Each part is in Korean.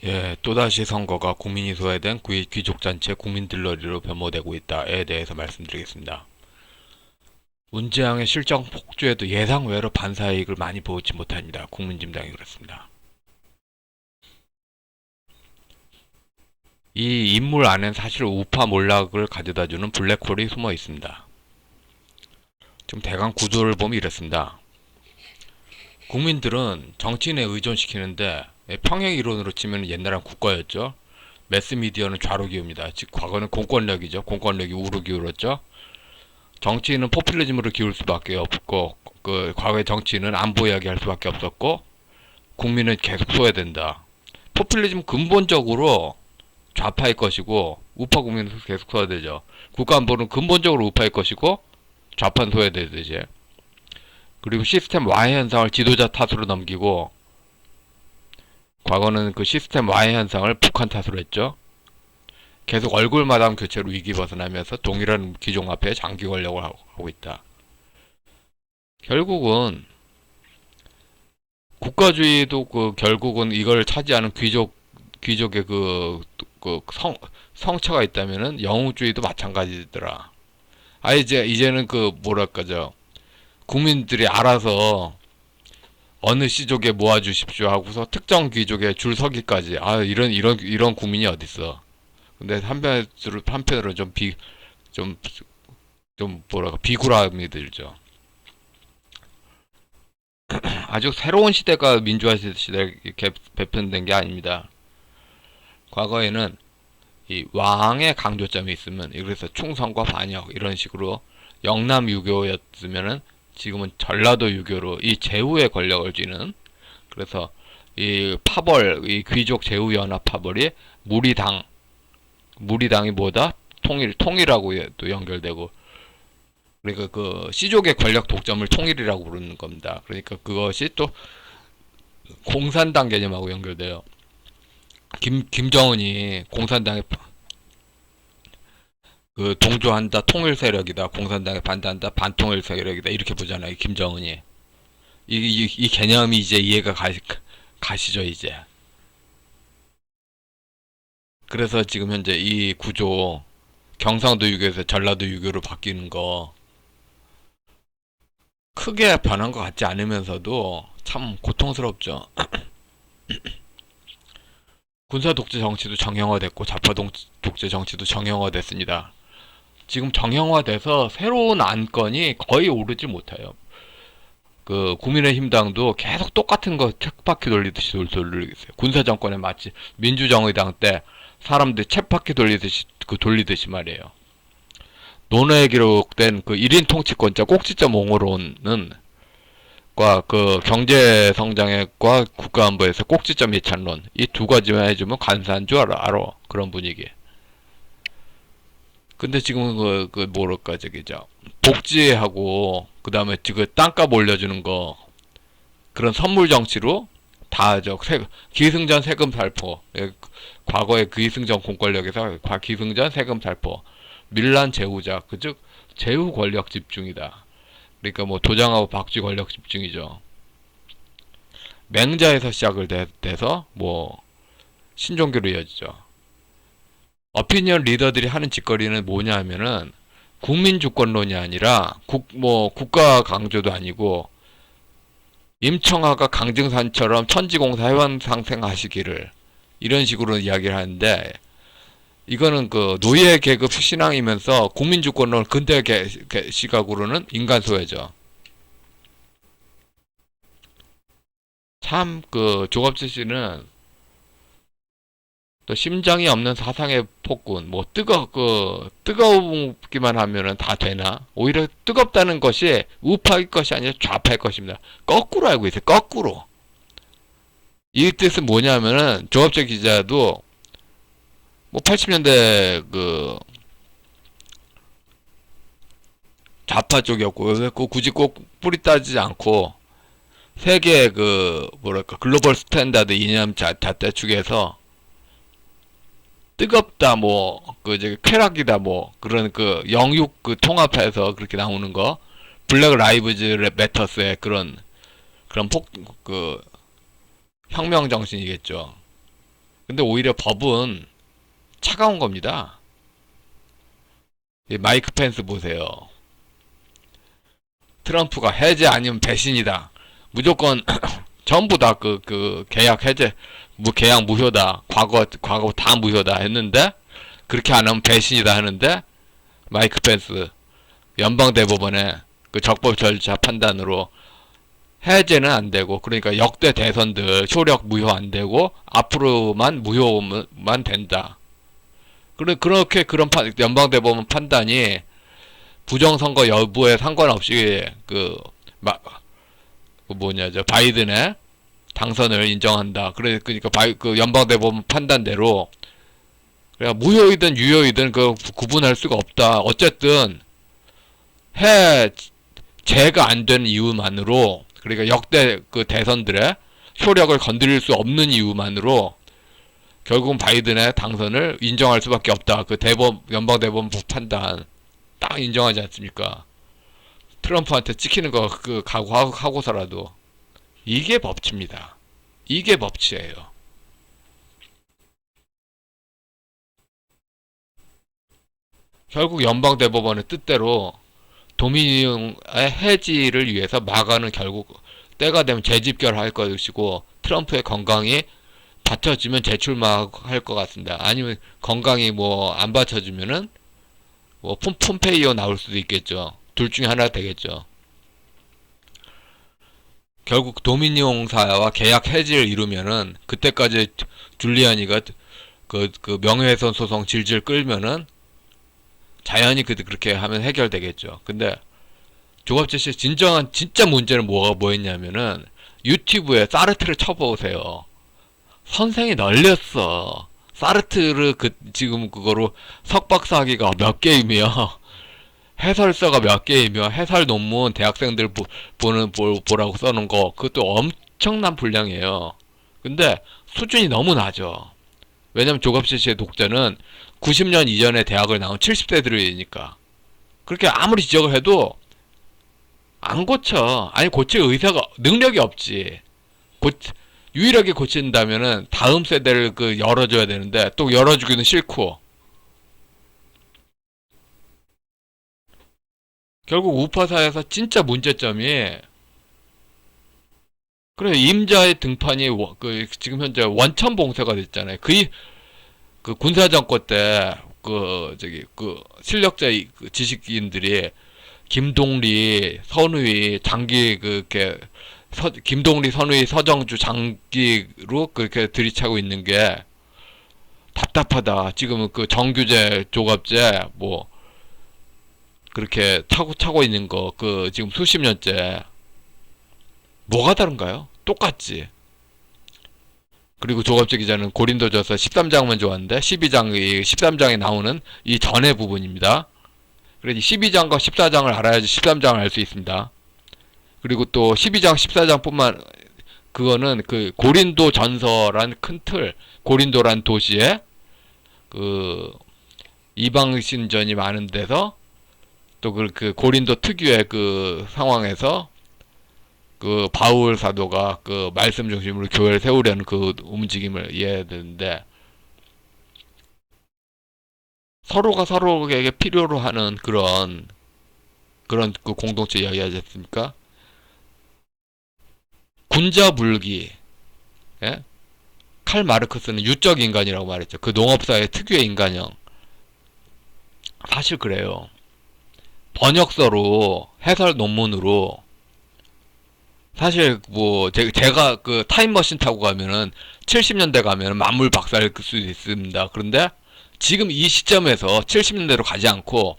예, 또다시 선거가 국민이 소외된 귀족단체 국민들러리로 변모되고 있다에 대해서 말씀드리겠습니다. 문재앙의 실정 폭주에도 예상외로 반사이익을 많이 보지 못합니다. 국민진당이 그렇습니다. 이 인물 안엔 사실 우파 몰락을 가져다주는 블랙홀이 숨어 있습니다. 좀 대강 구조를 보면 이렇습니다. 국민들은 정치인에 의존시키는데 평행 이론으로 치면 옛날엔 국가였죠. 매스미디어는 좌로 기웁니다. 즉 과거는 공권력이죠. 공권력이 우로 기울었죠. 정치인은 포퓰리즘으로 기울 수밖에 없고 과거의 정치인은 안보 이야기할 수밖에 없었고 국민은 계속 소외된다. 포퓰리즘 근본적으로 좌파일 것이고 우파 국민은 계속 소외되죠. 국가안보는 근본적으로 우파일 것이고 좌파는 소외되듯이. 그리고 시스템 와해 현상을 지도자 탓으로 넘기고 과거는 그 시스템 와해 현상을 북한 탓으로 했죠. 계속 얼굴마담 교체로 위기 벗어나면서 동일한 기종 앞에 장기 권력을 하고 있다. 결국은 국가주의도 결국은 이걸 차지하는 귀족의 성처가 있다면은 영웅주의도 마찬가지더라. 이제는 뭐랄까죠. 국민들이 알아서 어느 시족에 모아주십시오 하고서 특정 귀족에 줄 서기까지 이런 국민이 어딨어. 근데 한편으로 좀, 좀 뭐랄까 비굴함이 들죠. 아주 새로운 시대가 민주화 시대에 배편된 게 아닙니다. 과거에는 이 왕의 강조점이 있으면 그래서 충성과 반역 이런 식으로 영남 유교였으면은 지금은 전라도 유교로 이 제후의 권력을 쥐는 그래서 이 귀족 제후 연합 파벌이 무리당이 뭐다 통일하고 또 연결되고 그러니까 그 시족의 권력 독점을 통일이라고 부르는 겁니다. 그러니까 그것이 또 공산당 개념하고 연결돼요. 김정은이 공산당에 동조한다 통일 세력이다 공산당에 반대한다 반통일 세력이다 이렇게 보잖아요. 김정은이 이 개념이 이제 이해가 가시죠 이제. 그래서 지금 현재 이 구조 경상도 유교에서 전라도 유교로 바뀌는 거 크게 변한 것 같지 않으면서도 참 고통스럽죠. 군사 독재 정치도 정형화됐고 좌파 독재 정치도 정형화됐습니다. 지금 정형화돼서 새로운 안건이 거의 오르지 못해요. 국민의힘당도 계속 똑같은 거 쳇바퀴 돌리듯이 돌리고 있어요. 군사정권에 마치 민주정의당 때 사람들 쳇바퀴 돌리듯이 말이에요. 논어에 기록된 그 1인 통치권자 꼭지점 옹호론은 경제 성장과 국가안보에서 꼭지점 예찬론 이 두 가지만 해주면 간사한 줄 알아. 그런 분위기. 근데 지금은 뭐랄까 저기죠. 복지하고 그다음에 지금 땅값 올려주는 거 그런 선물 정치로 다저 기승전 세금 살포 과거의 기승전 공권력에서 기승전 세금 살포 밀란 제후자 그즉 제후 권력 집중이다. 그러니까 뭐 도장하고 박쥐 권력 집중이죠. 맹자에서 시작을 돼서 뭐 신종교로 이어지죠. 어피니언 리더들이 하는 짓거리는 뭐냐 하면은 국민 주권론이 아니라 국가 강조도 아니고 임청아가 강증산처럼 천지공사 회원 상생하시기를 이런 식으로 이야기를 하는데 이거는 노예 계급 신앙이면서 국민 주권론 근대 시각으로는 인간 소외죠. 참 조갑지 씨는 또 심장이 없는 사상의 폭군 뭐 뜨겁기만 하면은 다 되나 오히려 뜨겁다는 것이 우파일 것이 아니라 좌파일 것입니다. 거꾸로 알고 있어요. 거꾸로 이 뜻은 뭐냐면은 조합재 기자도 뭐 80년대 좌파 쪽이었고 굳이 꼭 뿌리 따지지 않고 세계 뭐랄까 글로벌 스탠다드 이념 잣대 축에서 뜨겁다 저기 쾌락이다 그런 영육 통합해서 그렇게 나오는 거 블랙 라이브즈 매터스의 그런 혁명 정신이겠죠. 근데 오히려 법은 차가운 겁니다. 이 마이크 펜스 보세요. 트럼프가 해제 아니면 배신이다. 무조건 전부 다 계약 해제, 계약 무효다. 과거 다 무효다 했는데, 그렇게 안 하면 배신이다 하는데, 마이크 펜스 연방대법원의 그 적법 절차 판단으로 해제는 안 되고, 그러니까 역대 대선들 효력 무효 안 되고, 앞으로만 무효만 된다. 그렇게 그런 연방대법원 판단이 부정선거 여부에 상관없이 바이든의 당선을 인정한다. 그러니까 그 연방대법원 판단대로 그냥 무효이든 유효이든 그 구분할 수가 없다. 어쨌든 해제가 안 된 이유만으로, 그러니까 역대 그 대선들의 효력을 건드릴 수 없는 이유만으로 결국은 바이든의 당선을 인정할 수밖에 없다. 그 연방대법원 판단 딱 인정하지 않습니까? 트럼프한테 찍히는 거 각오하고서라도. 이게 법치입니다. 이게 법치예요. 결국 연방대법원의 뜻대로 도미니언의 해지를 위해서 막아는 결국 때가 되면 재집결할 것이고, 트럼프의 건강이 받쳐주면 재출마할 것 같습니다. 아니면 건강이 안 받쳐주면은 폼페이오 나올 수도 있겠죠. 둘 중에 하나 되겠죠. 결국 도미니옹사와 계약 해지를 이루면은 그때까지 줄리아니가 그 명예훼손 소송 질질 끌면은 자연히 그렇게 하면 해결되겠죠. 근데 조갑재 씨 진짜 문제는 뭐였냐면은 유튜브에 사르트를 쳐보세요. 선생이 널렸어. 사르트르 지금 그거로 석박사학위가 몇 개이며 해설서가 몇 개이며 해설 논문 대학생들 보라고 써놓은 거, 그것도 엄청난 분량이에요. 근데 수준이 너무 낮아. 왜냐면 조갑재 씨의 독자는 90년 이전에 대학을 나온 70대들이니까. 그렇게 아무리 지적을 해도 안 고쳐. 아니, 고칠 능력이 없지. 유일하게 고친다면은 다음 세대를 열어줘야 되는데, 또 열어주기는 싫고. 결국 우파사에서 진짜 문제점이, 그래, 임자의 등판이 지금 현재 원천 봉쇄가 됐잖아요. 그 군사정권 때 실력자 지식인들이 김동리, 선우이, 장기 김동리, 선우이, 서정주, 장기로 그렇게 들이차고 있는 게 답답하다. 지금 그 정규제, 조갑제 그렇게 차고 있는 거 지금 수십 년째 뭐가 다른가요? 똑같지. 그리고 조갑재 기자는 고린도전서 13장만 좋아하는데 13장에 나오는 이 전의 부분입니다. 그래서 12장과 14장을 알아야지 13장을 알 수 있습니다. 그리고 또 12장, 14장뿐만, 그거는 그 고린도 전서란 큰 틀, 고린도란 도시에 이방신전이 많은 데서 또 그 고린도 특유의 그 상황에서 바울 사도가 말씀 중심으로 교회를 세우려는 그 움직임을 이해해야 되는데, 서로가 서로에게 필요로 하는 그런 그 공동체 이야기하지 않습니까? 군자불기. 예? 칼 마르크스는 유적 인간이라고 말했죠. 그 농업사의 특유의 인간형. 사실 그래요. 번역서로, 해설 논문으로, 사실 제가 그 타임머신 타고 가면은 70년대 가면은 만물 박사일 수도 있습니다. 그런데 지금 이 시점에서 70년대로 가지 않고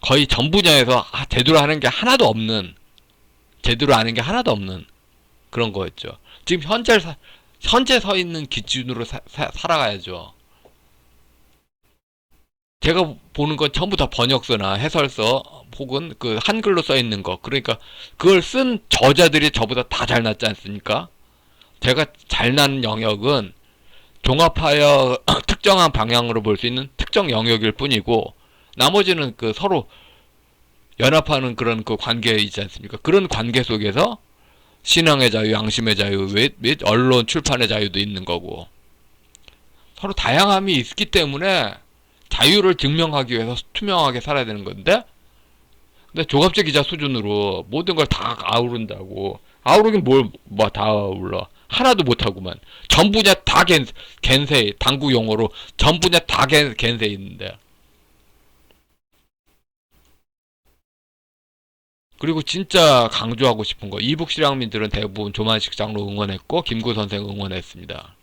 거의 전 분야에서 제대로 아는 게 하나도 없는 그런 거였죠. 지금 현재 서 있는 기준으로 살아가야죠. 제가 보는 건 전부 다 번역서나 해설서 혹은 그 한글로 써 있는 거. 그러니까 그걸 쓴 저자들이 저보다 다 잘났지 않습니까? 제가 잘난 영역은 종합하여 특정한 방향으로 볼 수 있는 특정 영역일 뿐이고, 나머지는 서로 연합하는 그런 관계 있지 않습니까? 그런 관계 속에서 신앙의 자유, 양심의 자유 및 언론 출판의 자유도 있는 거고, 서로 다양함이 있기 때문에 자유를 증명하기 위해서 투명하게 살아야 되는 건데, 근데 조갑재 기자 수준으로 모든 걸 다 아우른다고. 아우르긴 뭐 다 아울러. 하나도 못하구만. 전 분야 다 겐세이, 당구 용어로 전 분야 다 겐세이 있는데. 그리고 진짜 강조하고 싶은 거, 이북 실향민들은 대부분 조만식 장로 응원했고 김구 선생 응원했습니다.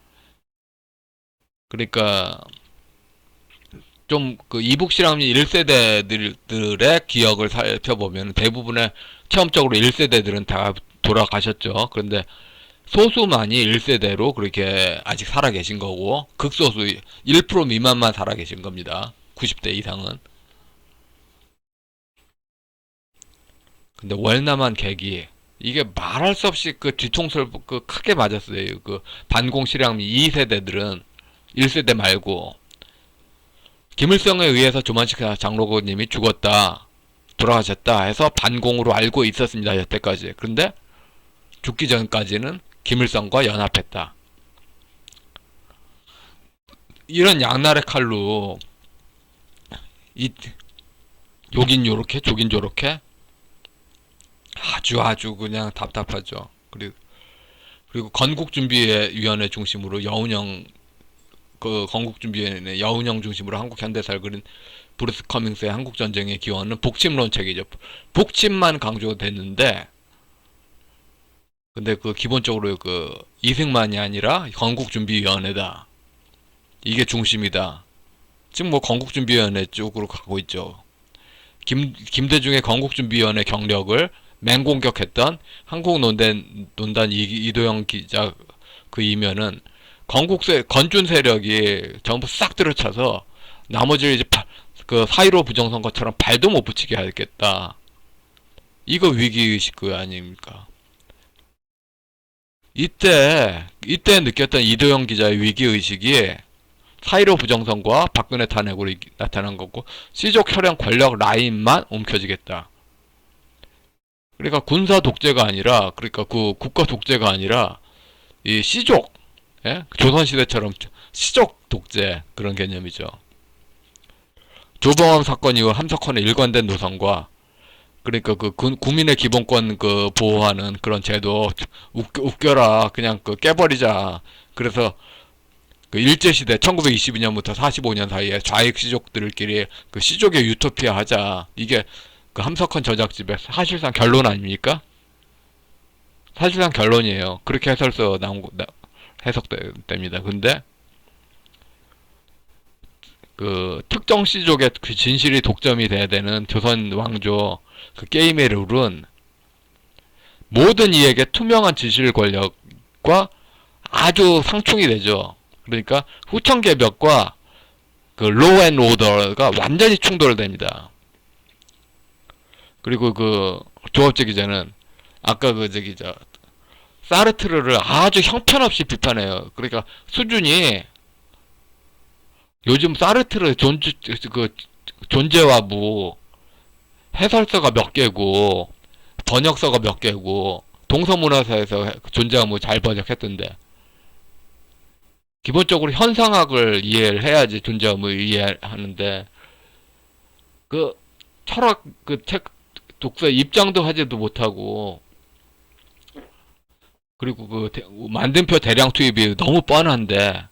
그러니까 좀 그 이북 실향민 1세대들의 기억을 살펴보면 대부분의 체험적으로 1세대들은 다 돌아가셨죠. 그런데 소수만이 1세대로 그렇게 아직 살아계신 거고, 극소수 1% 미만만 살아계신 겁니다. 90대 이상은. 근데 월남한 계기, 이게 말할 수 없이 그 뒤통수를 그 크게 맞았어요. 그 반공 실향민 2세대들은 1세대 말고 김일성에 의해서 조만식 장로님이 죽었다, 돌아가셨다 해서 반공으로 알고 있었습니다. 여태까지. 그런데 죽기 전까지는 김일성과 연합했다. 이런 양날의 칼로 요긴 요렇게 조긴 저렇게 아주 그냥 답답하죠. 그리고 건국준비위원회 중심으로 여운형, 그 건국준비위원회 여운형 중심으로 한국 현대사를 그린 브루스 커밍스의 한국전쟁의 기원은 북침론책이죠. 북침만 강조됐는데, 근데 그 기본적으로 그 이승만이 아니라 건국준비위원회다, 이게 중심이다. 지금 뭐 건국준비위원회 쪽으로 가고 있죠. 김대중의 건국준비위원회 경력을 맹공격했던 한국논단 이도영 기자 그 이면은 건준 세력이 전부 싹 들어차서 나머지를 이제 그 4.15 부정선거처럼 발도 못 붙이게 하겠다. 이거 위기의식 그 아닙니까? 이때 느꼈던 이도영 기자의 위기의식이 4.15 부정선거와 박근혜 탄핵으로 나타난 거고, 시족 혈연 권력 라인만 움켜쥐겠다. 그러니까 군사 독재가 아니라, 그러니까 그 국가 독재가 아니라 이 시족, 예? 조선시대처럼 시족 독재, 그런 개념이죠. 조봉암 사건 이후 함석헌에 일관된 노선과, 그러니까 그 국민의 기본권 그 보호하는 그런 제도 웃겨라, 그냥 그 깨버리자. 그래서 그 일제시대 1922년부터 45년 사이에 좌익 시족들끼리 그 시족의 유토피아 하자, 이게 그 함석헌 저작집의 사실상 결론 아닙니까? 사실상 결론이에요. 그렇게 해설서 해석됩니다. 근데 그 특정 시족의 그 진실이 독점이 돼야 되는 조선 왕조 그 게임의 룰은 모든 이에게 투명한 지실 권력과 아주 상충이 되죠. 그러니까 후천개벽과 그 로우 앤 오더가 완전히 충돌됩니다. 그리고 그 조합재 기자는 아까 그 저기 사르트르를 아주 형편없이 비판해요. 그러니까 수준이, 요즘 사르트르 존재와무 해설서가 몇 개고 번역서가 몇 개고 동서문화사에서 존재와무 잘 번역했던데, 기본적으로 현상학을 이해를 해야지 존재와무 이해하는데, 그 철학 그 책 독서 입장도 하지도 못하고, 그리고 그 만든표 대량 투입이 너무 뻔한데,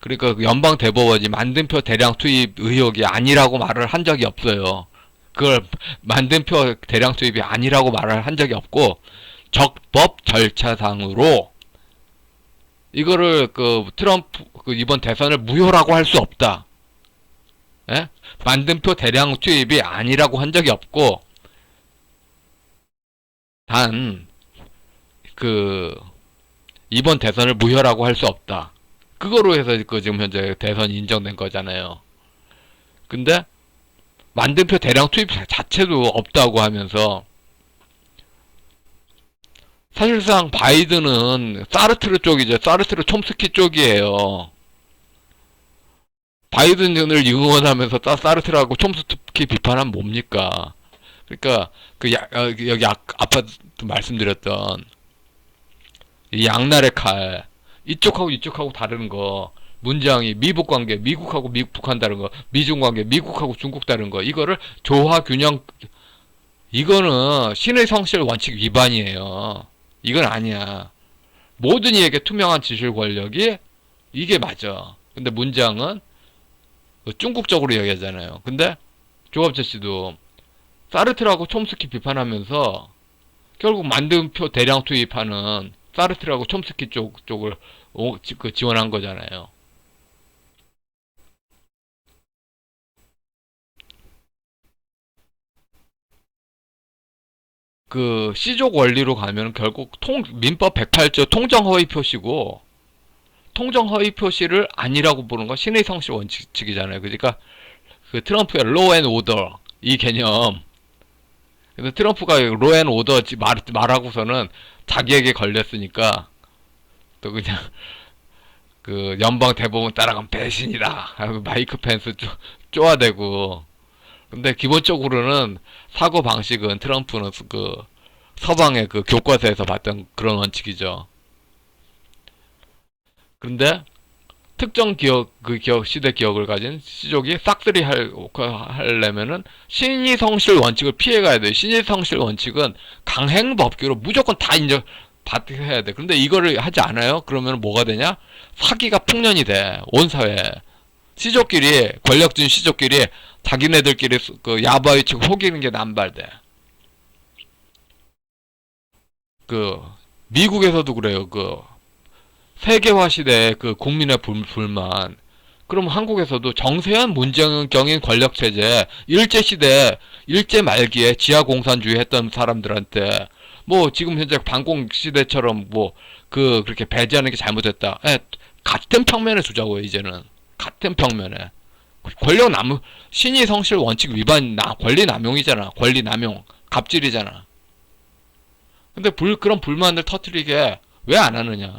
그러니까 연방 대법원이 만든표 대량 투입 의혹이 아니라고 말을 한 적이 없어요. 그걸 만든표 대량 투입이 아니라고 말을 한 적이 없고, 적법 절차상으로 이거를 그 트럼프 그 이번 대선을 무효라고 할 수 없다. 예? 만든표 대량 투입이 아니라고 한 적이 없고, 단 그 이번 대선을 무효라고 할 수 없다. 그거로 해서 그 지금 현재 대선이 인정된 거잖아요. 근데 만든표 대량 투입 자체도 없다고 하면서, 사실상 바이든은 사르트르 쪽이죠. 사르트르 촘스키 쪽이에요. 바이든을 응원하면서 사르트르하고 촘스키 비판하면 뭡니까? 그러니까 여기 아까 말씀드렸던 이 양날의 칼, 이쪽하고 이쪽하고 다른 거, 문장이 미북 관계, 미국하고 북한 다른 거, 미중 관계, 미국하고 중국 다른 거, 이거를 조화 균형, 이거는 신의 성실 원칙 위반이에요. 이건 아니야. 모든 이에게 투명한 지실 권력이 이게 맞아. 근데 문장은 중국적으로 얘기하잖아요. 근데 조갑재 씨도 사르트라고 촘스키 비판하면서 결국 만듦표 대량 투입하는 사르트라고 촘스키 쪽을 지원한 거잖아요. 그 C족 원리로 가면 결국 민법 108조 통정허위 표시고, 통정허위 표시를 아니라고 보는 건 신의 성실 원칙이잖아요. 그러니까 그 트럼프의 law and order 이 개념. 그래서 트럼프가 law and order 말하고서는 자기에게 걸렸으니까 또 그냥 그 연방 대법원 따라가면 배신이다 하고 마이크 펜스 쪼아대고. 근데 기본적으로는 사고 방식은 트럼프는 그 서방의 그 교과서에서 봤던 그런 원칙이죠. 그런데 특정 시대 기억을 가진 시족이 싹쓸이 하려면은 신의성실 원칙을 피해가야 돼요. 신의성실 원칙은 강행법규로 무조건 다 받해야 돼. 그런데 이거를 하지 않아요? 그러면 뭐가 되냐? 사기가 풍년이 돼. 온 사회에. 시족끼리, 권력진 시족끼리 자기네들끼리 그 야바위치고 속이는 게 남발돼. 그 미국에서도 그래요. 그 세계화 시대의 그 국민의 불만. 그럼 한국에서도 정세현 문정경인 권력체제 일제시대 일제 말기에 지하공산주의 했던 사람들한테 뭐 지금 현재 반공시대처럼 뭐 그렇게 배제하는 게 잘못됐다. 같은 평면에 두자고요. 이제는 같은 평면에. 권력 남 신의 성실 원칙 위반 권리 남용이잖아. 권리 남용 갑질이잖아. 근데 그런 불만을 터뜨리게 왜 안 하느냐?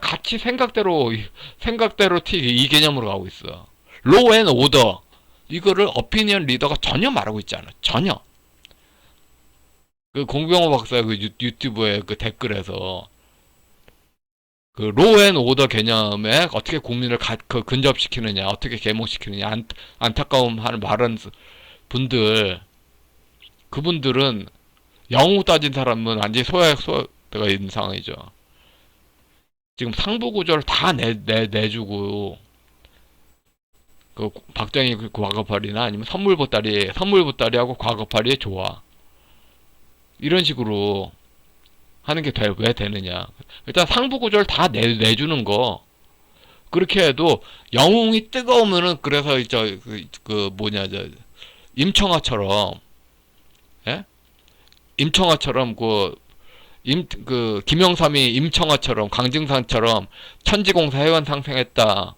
같이 생각대로 이 개념으로 가고 있어. 로우 앤 오더 이거를 어피니언 리더가 전혀 말하고 있지 않아. 전혀. 그 공병호 박사 그 유튜브에 그 댓글에서 그 로우 앤 오더 개념에 어떻게 국민을 근접시키느냐, 어떻게 계몽시키느냐, 안타까움하는 말은 분들, 그분들은 영웅 따진 사람은 완전히 소외가 있는 상황이죠. 지금 상부 구조를 다 내주고, 그 박정희 그 과거팔이나 아니면 선물보따리하고 과거팔이의 조화. 이런 식으로 하는 게 왜 되느냐. 일단 상부 구조를 다 내주는 거. 그렇게 해도 영웅이 뜨거우면은 그래서 뭐냐, 임청아처럼, 예? 임청아처럼 김영삼이 임청아처럼 강증산처럼 천지공사 회원 상생했다.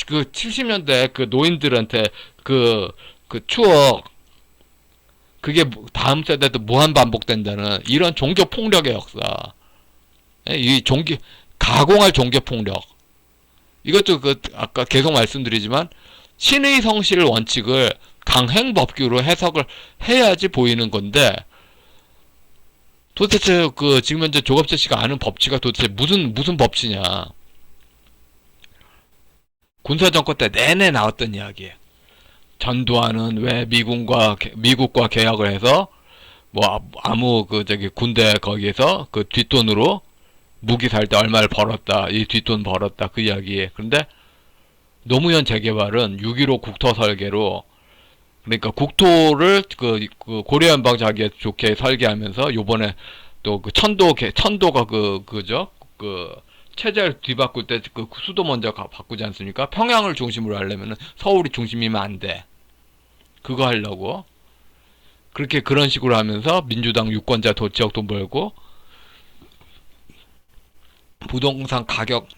그 70년대 그 노인들한테 그 추억 그게 다음 세대도 무한 반복된다는 이런 종교 폭력의 역사. 이 가공할 종교 폭력. 이것도 아까 계속 말씀드리지만 신의 성실 원칙을 강행법규로 해석을 해야지 보이는 건데 도대체 지금 현재 조갑재 씨가 아는 법치가 도대체 무슨 법치냐. 군사정권 때 내내 나왔던 이야기. 전두환은 왜 미국과 계약을 해서 뭐 아무 군대 거기에서 그 뒷돈으로 무기 살 때 얼마를 벌었다. 이 뒷돈 벌었다. 그 이야기. 근데 노무현 재개발은 6.15 국토 설계로 그러니까 국토를 고려연방 자기에 좋게 설계하면서 요번에 또 천도가 체제를 뒤바꿀 때 수도 먼저 바꾸지 않습니까? 평양을 중심으로 하려면 서울이 중심이면 안 돼. 그거 하려고 그런 식으로 하면서 민주당 유권자 지역 돈 벌고 부동산 가격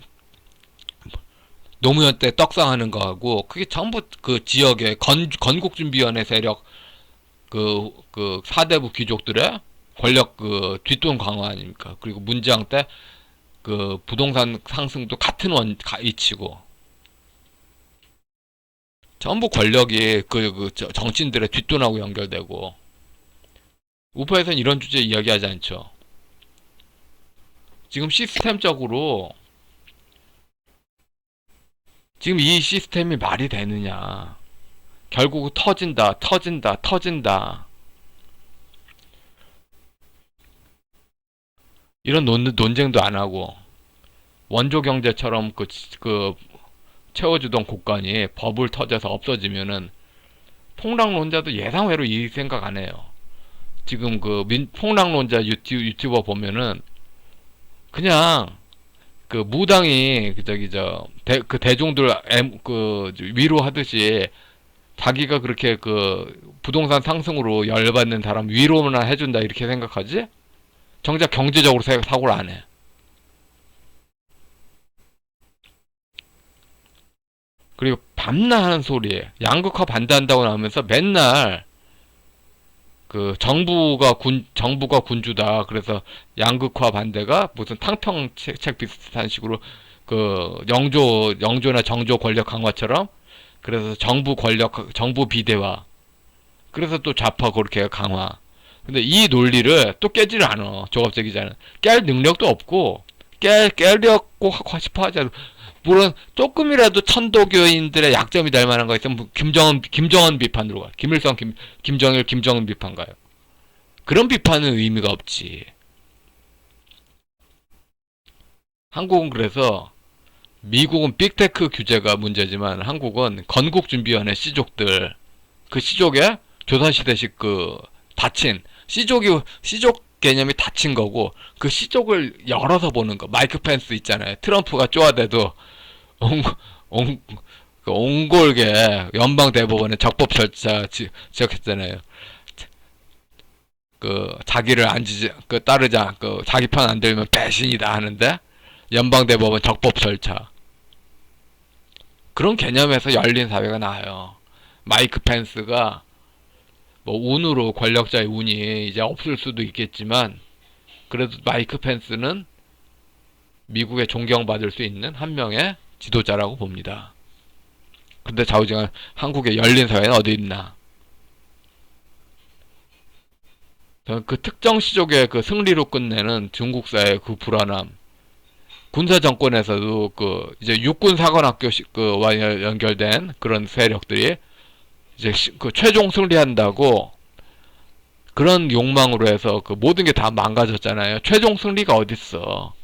노무현 때 떡상하는 거하고 그게 전부 그 지역의 건국준비위원회 세력 사대부 귀족들의 권력 뒷돈 강화 아닙니까? 그리고 문재앙 때 부동산 상승도 같은 이치고 전부 권력이 정치인들의 뒷돈하고 연결되고 우파에서는 이런 주제 이야기하지 않죠. 지금 시스템적으로 지금 이 시스템이 말이 되느냐. 결국 터진다, 터진다, 터진다. 이런 논쟁도 안 하고, 원조 경제처럼 그 채워주던 국간이 버블 터져서 없어지면은 폭락론자도 예상외로 이 생각 안 해요. 지금 폭락론자 유튜버 보면은 그냥 그 무당이 그 대중들 위로하듯이 자기가 그렇게 그 부동산 상승으로 열받는 사람 위로만 해준다 이렇게 생각하지? 정작 경제적으로 사고를 안 해. 그리고 밤낮 하는 소리, 양극화 반대한다고 나오면서 맨날 그 정부가 군주다. 그래서 양극화 반대가 무슨 탕평책 비슷한 식으로 그 영조나 정조 권력 강화처럼 그래서 정부 비대화. 그래서 또 좌파 그렇게 강화. 근데 이 논리를 또 깨지를 않아. 조갑적이잖아. 깰 능력도 없고 깨려고 싶어 하지 않아. 물론 조금이라도 천도교인들의 약점이 될 만한 거 있으면 김정은 비판으로 가. 김일성, 김정일, 김정은 비판 가요. 그런 비판은 의미가 없지. 한국은 그래서 미국은 빅테크 규제가 문제지만 한국은 건국준비원회 C족들 그 C족에 조선시대식 그 닫힌 C족 개념이 닫힌 거고 그 C족을 열어서 보는 거. 마이크 펜스 있잖아요. 트럼프가 쪼아대도 옹골게 연방대법원에 적법 절차 지적했잖아요. 그 자기를 따르자 자기 편 안 들면 배신이다 하는데 연방대법원 적법 절차 그런 개념에서 열린 사회가 나와요. 마이크 펜스가 뭐 운으로 권력자의 운이 이제 없을 수도 있겠지만 그래도 마이크 펜스는 미국에 존경받을 수 있는 한 명의 지도자라고 봅니다. 근데 좌우지간 한국의 열린 사회는 어디 있나? 그 특정 시족의 그 승리로 끝내는 중국사의 그 불안함. 군사 정권에서도 이제 육군 사관학교 와 연결된 그런 세력들이 이제 그 최종 승리한다고 그런 욕망으로 해서 그 모든 게 다 망가졌잖아요. 최종 승리가 어딨어?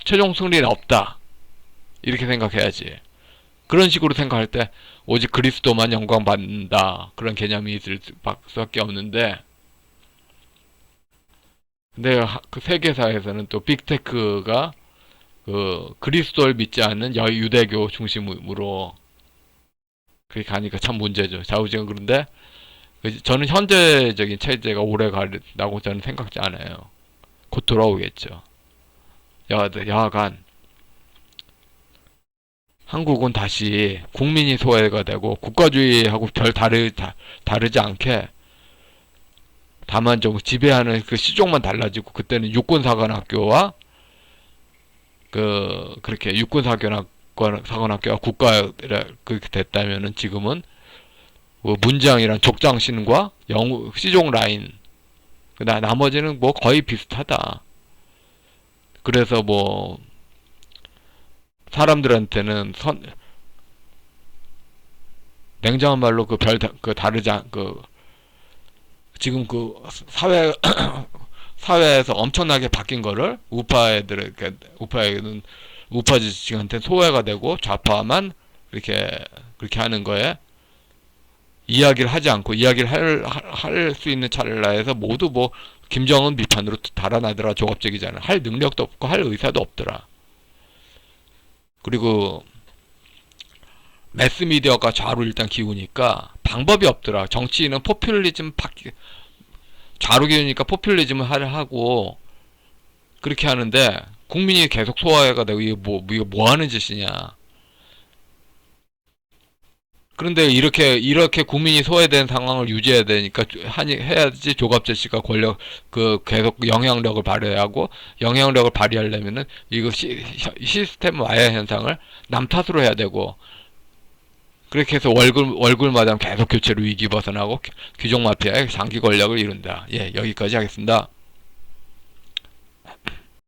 최종 승리는 없다. 이렇게 생각해야지. 그런 식으로 생각할 때 오직 그리스도만 영광받는다. 그런 개념이 있을 수밖에 없는데 근데 그 세계사에서는 또 빅테크가 그리스도를 믿지 않는 유대교 중심으로 그렇게 가니까 참 문제죠. 좌우지간 그런데 저는 현재적인 체제가 오래 가다고 저는 생각지 않아요. 곧 돌아오겠죠. 여하간 한국은 다시 국민이 소외가 되고 국가주의하고 별 다르지 않게 다만 좀 지배하는 그 시종만 달라지고 그때는 육군사관학교와 그렇게 육군사관학교가 국가 그렇게 됐다면은 지금은 문장이란 족장신과 시종 라인 나머지는 뭐 거의 비슷하다. 그래서 뭐 사람들한테는 냉정한 말로 다르지 지금 사회에서 엄청나게 바뀐 거를 우파에게는 우파 지식한테 소외가 되고 좌파만 그렇게 하는 거에 이야기를 하지 않고 이야기를 할 수 있는 찰나에서 모두 뭐 김정은 비판으로 달아나더라. 조갑적이잖아. 할 능력도 없고 할 의사도 없더라. 그리고 매스미디어가 좌로 일단 기우니까 방법이 없더라. 정치인은 좌로 기우니까 포퓰리즘을 하고 그렇게 하는데 국민이 계속 소화가 되고 이거 뭐 하는 짓이냐. 그런데 이렇게 국민이 소외된 상황을 유지해야 되니까 해야지. 조갑재 씨가 계속 영향력을 발휘해야 하고 영향력을 발휘하려면은 이거 시스템 와해 현상을 남 탓으로 해야 되고 그렇게 해서 월급마다 계속 교체로 위기 벗어나고 귀족 마피아의 장기 권력을 이룬다. 예, 여기까지 하겠습니다.